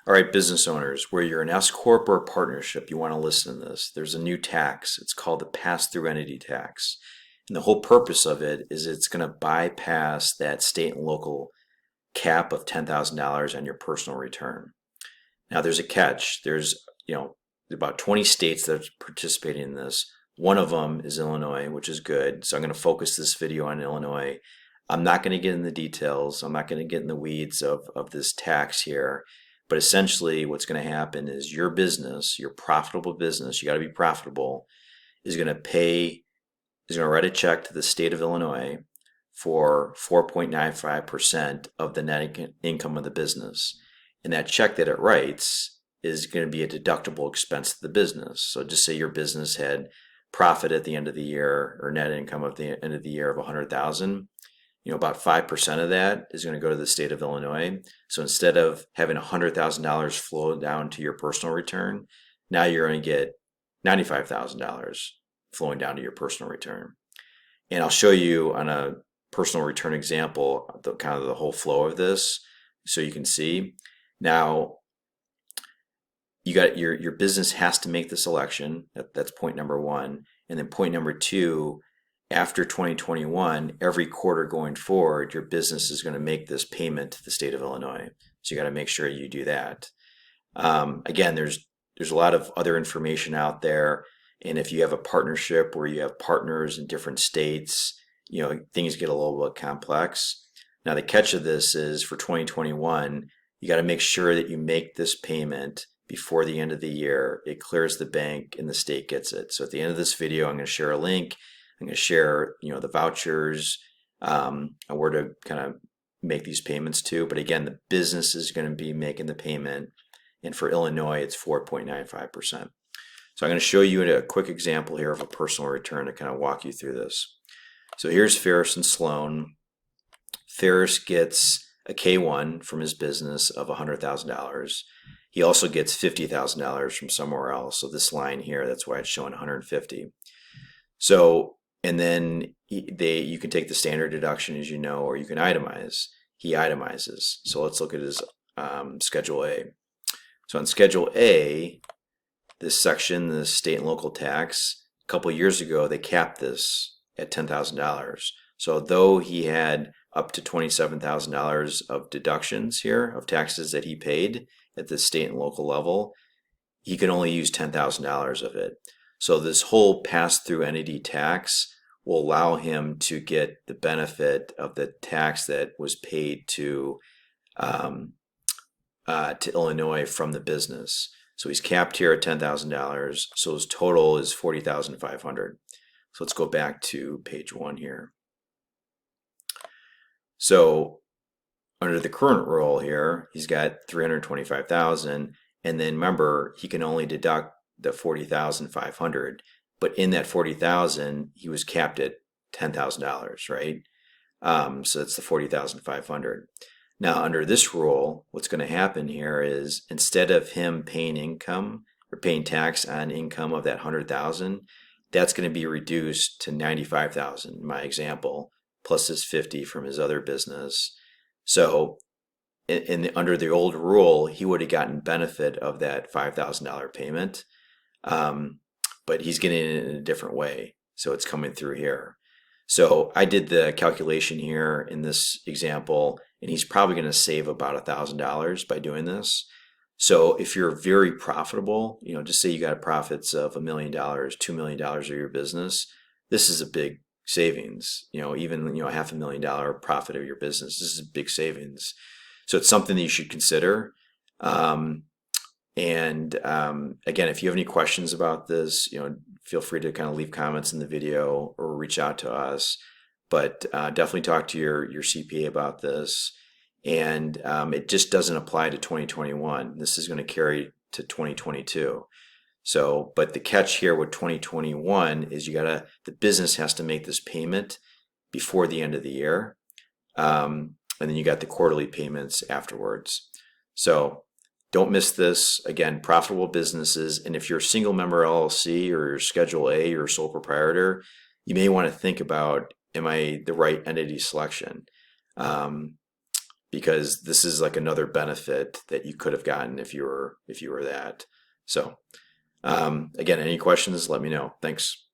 All right, business owners, where you're an S-Corp or a partnership, you want to listen to this. There's a new tax. It's called the pass-through entity tax. And the whole purpose of it is it's going to bypass that state and local cap of $10,000 on your personal return. Now, there's a catch. There's, about 20 states that are participating in this. One of them is Illinois, which is good. So I'm going to focus this video on Illinois. I'm not going to get in the details. I'm not going to get in the weeds of this tax here. But essentially what's going to happen is your business, your profitable business, you got to be profitable, is going to write a check to the state of Illinois for 4.95% of the net income of the business. And that check that it writes is going to be a deductible expense to the business. So just say your business had profit at the end of the year or net income at the end of the year of $100,000. About 5% of that is going to go to the state of Illinois. So instead of having $100,000 flow down to your personal return, now you're going to get $95,000 flowing down to your personal return. And I'll show you on a personal return example, the whole flow of this so you can see. Now, you got your business has to make this election. That's point number one. And then point number two, after 2021, every quarter going forward, your business is going to make this payment to the state of Illinois. So you got to make sure you do that. Again, there's a lot of other information out there. And if you have a partnership where you have partners in different states, things get a little bit complex. Now, the catch of this is for 2021, you got to make sure that you make this payment before the end of the year. It clears the bank and the state gets it. So at the end of this video, I'm going to share a link. I'm going to share, the vouchers, and where to kind of make these payments to. But again, the business is going to be making the payment. And for Illinois, it's 4.95%. So I'm going to show you a quick example here of a personal return to kind of walk you through this. So here's Ferris and Sloan. Ferris gets a K1 from his business of $100,000. He also gets $50,000 from somewhere else. So this line here, that's why it's showing 150. So, and then you can take the standard deduction, as you know, or you can itemize. He itemizes. So let's look at his Schedule A. So on Schedule A, this section, the state and local tax, a couple of years ago, they capped this at $10,000. So though he had up to $27,000 of deductions here, of taxes that he paid at the state and local level, he can only use $10,000 of it. So this whole pass-through entity tax will allow him to get the benefit of the tax that was paid to Illinois from the business. So he's capped here at $10,000. So his total is $40,500. So let's go back to page 1 here. So under the current rule here, he's got $325,000, and then remember he can only deduct the $40,500, but in that $40,000 he was capped at $10,000, right? So that's the $40,500. Now under this rule, what's going to happen here is instead of him paying income or paying tax on income of that $100,000, that's going to be reduced to $95,000 in my example, plus his $50,000 from his other business. So under the old rule, he would have gotten benefit of that $5,000 payment. But he's getting it in a different way. So it's coming through here. So I did the calculation here in this example, and he's probably going to save about $1,000 by doing this. So if you're very profitable, just say you got profits of $1 million, $2 million of your business, this is a big savings. Even $500,000 profit of your business, this is a big savings. So it's something that you should consider. And again, if you have any questions about this, feel free to kind of leave comments in the video or reach out to us. But definitely talk to your CPA about this. And it just doesn't apply to 2021. This is going to carry to 2022. So, but the catch here with 2021 is the business has to make this payment before the end of the year. And then you got the quarterly payments afterwards. So don't miss this. Again, profitable businesses. And if you're a single member LLC or you're Schedule A or sole proprietor, you may want to think about, am I the right entity selection? because this is like another benefit that you could have gotten if you were that. So again, any questions, let me know. Thanks.